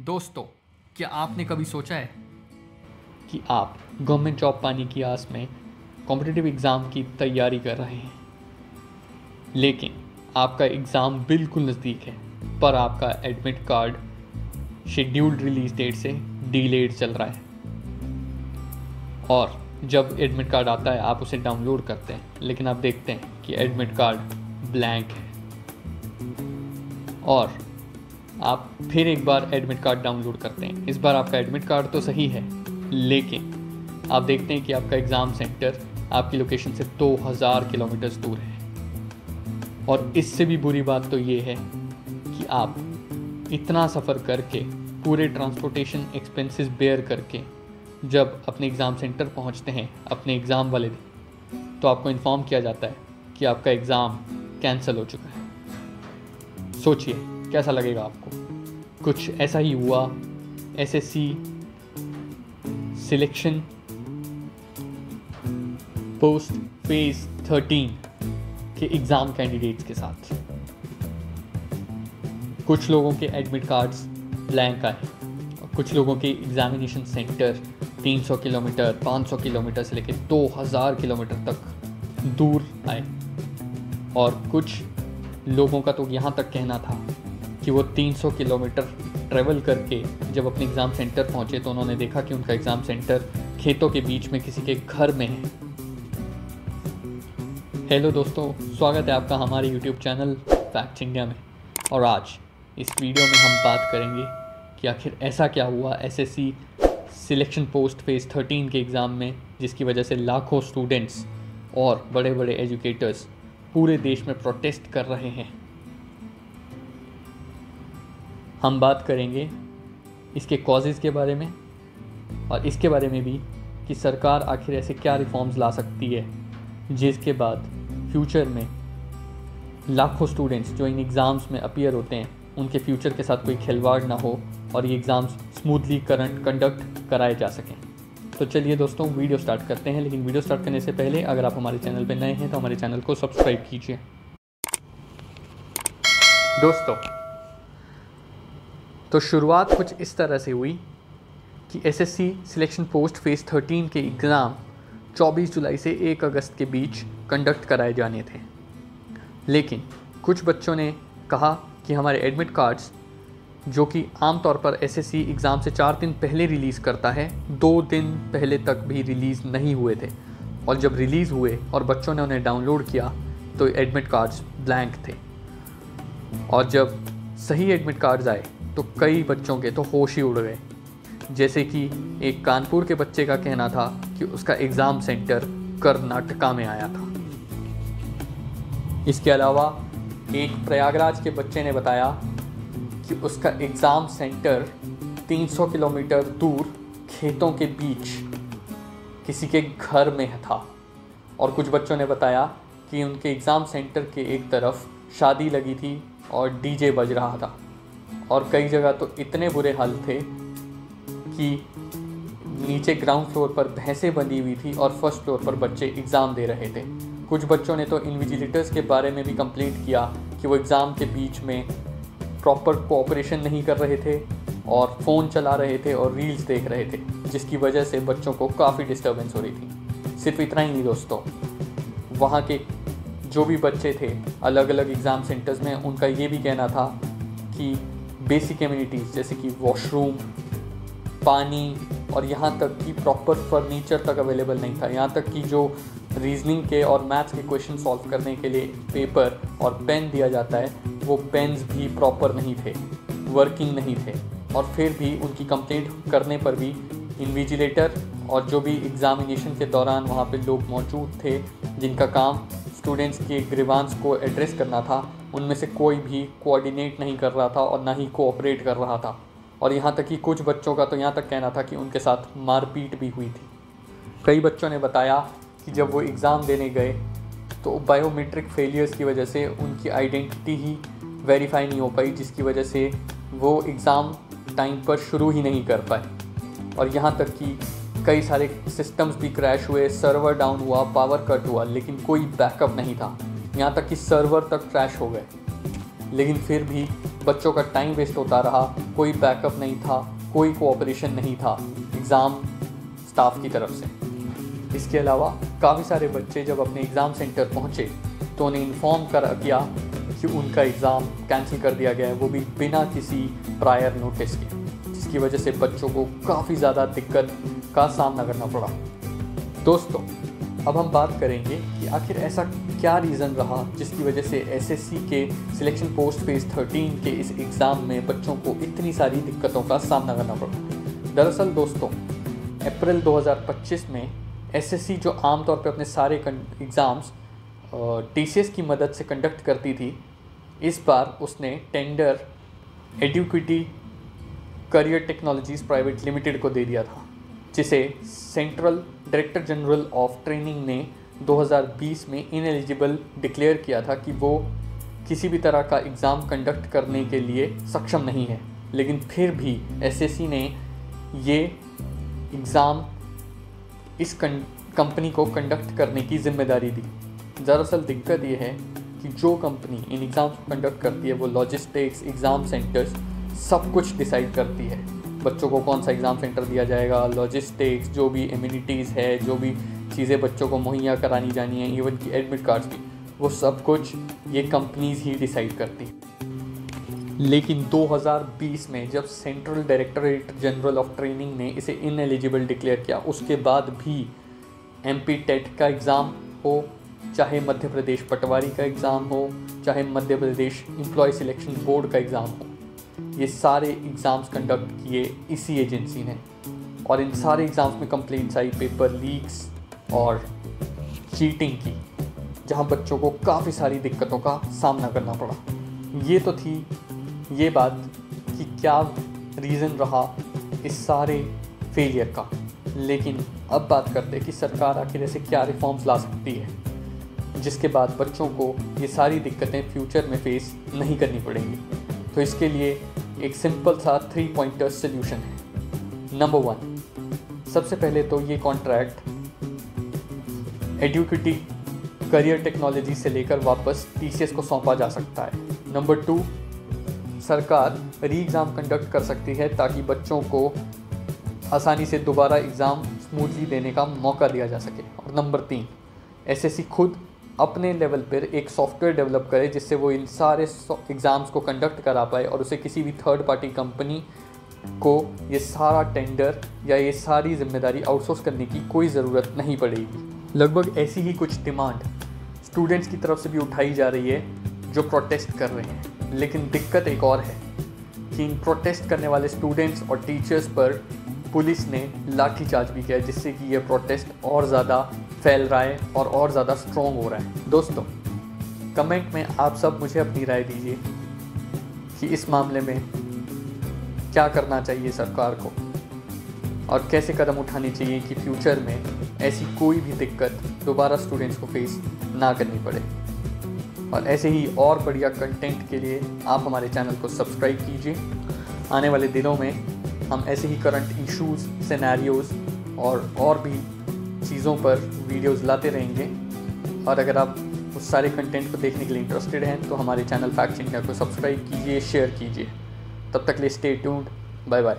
दोस्तों, क्या आपने कभी सोचा है कि आप गवर्नमेंट जॉब पाने की आस में कॉम्पिटिटिव एग्ज़ाम की तैयारी कर रहे हैं, लेकिन आपका एग्ज़ाम बिल्कुल नज़दीक है पर आपका admit card scheduled release date से डिलेड चल रहा है। और जब एडमिट कार्ड आता है आप उसे डाउनलोड करते हैं, लेकिन आप देखते हैं कि एडमिट कार्ड ब्लैंक है। और आप फिर एक बार एडमिट कार्ड डाउनलोड करते हैं। इस बार आपका एडमिट कार्ड तो सही है, लेकिन आप देखते हैं कि आपका एग्ज़ाम सेंटर आपकी लोकेशन से 2000 किलोमीटर दूर है। और इससे भी बुरी बात तो ये है कि आप इतना सफ़र करके, पूरे ट्रांसपोर्टेशन एक्सपेंसेस बेयर करके जब अपने एग्ज़ाम सेंटर पहुंचते हैं अपने एग्ज़ाम वाले दिन, तो आपको इन्फॉर्म किया जाता है कि आपका एग्ज़ाम कैंसिल हो चुका है। सोचिए कैसा लगेगा आपको। कुछ ऐसा ही हुआ एसएससी सिलेक्शन पोस्ट फेज 13 के एग्ज़ाम कैंडिडेट्स के साथ। कुछ लोगों के एडमिट कार्ड्स ब्लैंक आए और कुछ लोगों के एग्ज़ामिनेशन सेंटर 300 किलोमीटर 500 किलोमीटर से लेकर 2000 किलोमीटर तक दूर आए। और कुछ लोगों का तो यहाँ तक कहना था कि वो 300 किलोमीटर ट्रैवल करके जब अपने एग्ज़ाम सेंटर पहुँचे तो उन्होंने देखा कि उनका एग्ज़ाम सेंटर खेतों के बीच में किसी के घर में है। हेलो दोस्तों, स्वागत है आपका हमारे यूट्यूब चैनल फैक्ट्स इंडिया में। और आज इस वीडियो में हम बात करेंगे कि आखिर ऐसा क्या हुआ एसएससी सिलेक्शन पोस्ट फेज़ 13 के एग्ज़ाम में, जिसकी वजह से लाखों स्टूडेंट्स और बड़े बड़े एजुकेटर्स पूरे देश में प्रोटेस्ट कर रहे हैं। हम बात करेंगे इसके कॉजेज़ के बारे में और इसके बारे में भी कि सरकार आखिर ऐसे क्या रिफॉर्म्स ला सकती है जिसके बाद फ्यूचर में लाखों स्टूडेंट्स जो इन एग्ज़ाम्स में अपीयर होते हैं उनके फ्यूचर के साथ कोई खिलवाड़ ना हो और ये एग्ज़ाम्स स्मूथली कंडक्ट कराए जा सकें। तो चलिए दोस्तों, वीडियो स्टार्ट करते हैं। लेकिन वीडियो स्टार्ट करने से पहले अगर आप हमारे चैनल पर नए हैं तो हमारे चैनल को सब्सक्राइब कीजिए। दोस्तों, तो शुरुआत कुछ इस तरह से हुई कि एसएससी सिलेक्शन पोस्ट फेज़ 13 के एग्ज़ाम 24 जुलाई से 1 अगस्त के बीच कंडक्ट कराए जाने थे। लेकिन कुछ बच्चों ने कहा कि हमारे एडमिट कार्ड्स, जो कि आमतौर पर एसएससी एग्ज़ाम से 4 दिन पहले रिलीज़ करता है, 2 दिन पहले तक भी रिलीज़ नहीं हुए थे। और जब रिलीज़ हुए और बच्चों ने उन्हें डाउनलोड किया तो एडमिट कार्ड्स ब्लैंक थे। और जब सही एडमिट कार्ड्स आए तो कई बच्चों के तो होश ही उड़ गए। जैसे कि एक कानपुर के बच्चे का कहना था कि उसका एग्ज़ाम सेंटर कर्नाटका में आया था। इसके अलावा एक प्रयागराज के बच्चे ने बताया कि उसका एग्ज़ाम सेंटर 300 किलोमीटर दूर खेतों के बीच किसी के घर में था। और कुछ बच्चों ने बताया कि उनके एग्ज़ाम सेंटर के एक तरफ शादी लगी थी और डीजे बज रहा था। और कई जगह तो इतने बुरे हाल थे कि नीचे ग्राउंड फ्लोर पर भैंसें बंधी हुई थी और फर्स्ट फ्लोर पर बच्चे एग्ज़ाम दे रहे थे। कुछ बच्चों ने तो इन्विजिलेटर्स के बारे में भी कंप्लेंट किया कि वो एग्ज़ाम के बीच में प्रॉपर कोऑपरेशन नहीं कर रहे थे और फ़ोन चला रहे थे और रील्स देख रहे थे, जिसकी वजह से बच्चों को काफ़ी डिस्टर्बेंस हो रही थी। सिर्फ इतना ही नहीं दोस्तों, वहाँ के जो भी बच्चे थे अलग अलग एग्ज़ाम सेंटर्स में, उनका ये भी कहना था कि बेसिक एमिनिटीज़ जैसे कि वॉशरूम, पानी और यहाँ तक कि प्रॉपर फर्नीचर तक अवेलेबल नहीं था। यहाँ तक कि जो रीजनिंग के और मैथ्स के क्वेश्चन सॉल्व करने के लिए पेपर और पेन दिया जाता है, वो पेन्स भी प्रॉपर नहीं थे, वर्किंग नहीं थे। और फिर भी उनकी कंप्लेंट करने पर भी इन्विजिलेटर और जो भी एग्ज़ामिनेशन के दौरान वहाँ पे लोग मौजूद थे जिनका काम स्टूडेंट्स के ग्रीवांस को एड्रेस करना था, उनमें से कोई भी कोऑर्डिनेट नहीं कर रहा था और ना ही कोऑपरेट कर रहा था। और यहाँ तक कि कुछ बच्चों का तो यहाँ तक कहना था कि उनके साथ मारपीट भी हुई थी। कई बच्चों ने बताया कि जब वो एग्ज़ाम देने गए तो बायोमेट्रिक फेलियर्स की वजह से उनकी आइडेंटिटी ही वेरीफाई नहीं हो पाई, जिसकी वजह से वो एग्ज़ाम टाइम पर शुरू ही नहीं कर पाए। और यहाँ तक कि कई सारे सिस्टम्स भी क्रैश हुए, सर्वर डाउन हुआ, पावर कट हुआ, लेकिन कोई बैकअप नहीं था। यहाँ तक कि सर्वर तक क्रैश हो गए। लेकिन फिर भी बच्चों का टाइम वेस्ट होता रहा, कोई बैकअप नहीं था, कोई कोऑपरेशन नहीं था एग्ज़ाम स्टाफ की तरफ से। इसके अलावा काफ़ी सारे बच्चे जब अपने एग्ज़ाम सेंटर पहुँचे तो उन्हें इन्फॉर्म किया कि उनका एग्ज़ाम कैंसिल कर दिया गया है, वो भी बिना किसी प्रायर नोटिस के, जिसकी वजह से बच्चों को काफ़ी ज़्यादा दिक्कत का सामना करना पड़ा। दोस्तों, अब हम बात करेंगे कि आखिर ऐसा क्या रीज़न रहा जिसकी वजह से एसएससी के सिलेक्शन पोस्ट फेज़ 13 के इस एग्ज़ाम में बच्चों को इतनी सारी दिक्कतों का सामना करना पड़ा। दरअसल दोस्तों, अप्रैल 2025 में एसएससी जो आमतौर पर अपने सारे एग्ज़ाम्स टीसीएस की मदद से कंडक्ट करती थी, इस बार उसने टेंडर एडुकेटी करियर टेक्नोलॉजीज़ प्राइवेट लिमिटेड को दे दिया था, जिसे central director general of training ने 2020 में इनएलिजिबल डिक्लेयर किया था कि वो किसी भी तरह का एग्ज़ाम कंडक्ट करने के लिए सक्षम नहीं है। लेकिन फिर भी एसएससी ने ये एग्ज़ाम इस कंपनी को कंडक्ट करने की जिम्मेदारी दी। दरअसल दिक्कत ये है कि जो कंपनी इन एग्ज़ाम्स को कंडक्ट करती है वो लॉजिस्टिक्स, एग्ज़ाम सेंटर्स सब कुछ डिसाइड करती है। बच्चों को कौन सा एग्ज़ाम सेंटर दिया जाएगा, लॉजिस्टिक्स, जो भी एमिनिटीज़ है, जो भी चीज़ें बच्चों को मुहैया करानी जानी है, इवन की एडमिट कार्ड्स भी, वो सब कुछ ये कंपनीज़ ही डिसाइड करती। लेकिन 2020 में जब central directorate general of training ने इसे इनएलिजिबल डिक्लेयर किया, उसके बाद भी एमपी टेट का एग्ज़ाम हो, चाहे मध्य प्रदेश पटवारी का एग्ज़ाम हो, चाहे Madhya Pradesh employ selection board का एग्ज़ाम हो, ये सारे एग्ज़ाम्स कंडक्ट किए इसी एजेंसी ने। और इन सारे एग्ज़ाम्स में कंप्लेंट्स आई पेपर लीक्स और चीटिंग की, जहां बच्चों को काफ़ी सारी दिक्कतों का सामना करना पड़ा। ये तो थी ये बात कि क्या रीज़न रहा इस सारे फेलियर का। लेकिन अब बात करते हैं कि सरकार आखिर ऐसे क्या रिफॉर्म्स ला सकती है जिसके बाद बच्चों को ये सारी दिक्कतें फ्यूचर में फेस नहीं करनी पड़ेंगी। तो इसके लिए एक सिंपल सा 3 पॉइंटर्स सोल्यूशन है। नंबर 1, सबसे पहले तो ये कॉन्ट्रैक्ट एडुकेटी करियर टेक्नोलॉजी से लेकर वापस टीसीएस को सौंपा जा सकता है। नंबर 2, सरकार री एग्ज़ाम कंडक्ट कर सकती है ताकि बच्चों को आसानी से दोबारा एग्ज़ाम स्मूथली देने का मौका दिया जा सके। और नंबर 3, एसएससी खुद अपने लेवल पर एक सॉफ्टवेयर डेवलप करे जिससे वो इन सारे एग्ज़ाम्स को कंडक्ट करा पाए और उसे किसी भी थर्ड पार्टी कंपनी को ये सारा टेंडर या ये सारी जिम्मेदारी आउटसोर्स करने की कोई ज़रूरत नहीं पड़ेगी। लगभग ऐसी ही कुछ डिमांड स्टूडेंट्स की तरफ से भी उठाई जा रही है जो प्रोटेस्ट कर रहे हैं। लेकिन दिक्कत एक और है कि इन प्रोटेस्ट करने वाले स्टूडेंट्स और टीचर्स पर पुलिस ने लाठीचार्ज भी किया, जिससे कि ये प्रोटेस्ट और ज़्यादा फैल रहा है और ज़्यादा स्ट्रॉन्ग हो रहा है। दोस्तों, कमेंट में आप सब मुझे अपनी राय दीजिए कि इस मामले में क्या करना चाहिए सरकार को और कैसे कदम उठाने चाहिए कि फ्यूचर में ऐसी कोई भी दिक्कत दोबारा स्टूडेंट्स को फेस ना करनी पड़े। और ऐसे ही और बढ़िया कंटेंट के लिए आप हमारे चैनल को सब्सक्राइब कीजिए। आने वाले दिनों में हम ऐसे ही करंट इश्यूज़, सिनेरियोज़ और भी चीज़ों पर वीडियोस लाते रहेंगे। और अगर आप उस सारे कंटेंट को देखने के लिए इंटरेस्टेड हैं तो हमारे चैनल फैक्ट इंडिया को सब्सक्राइब कीजिए, शेयर कीजिए। तब तक के लिए स्टे ट्यून्ड, बाय बाय।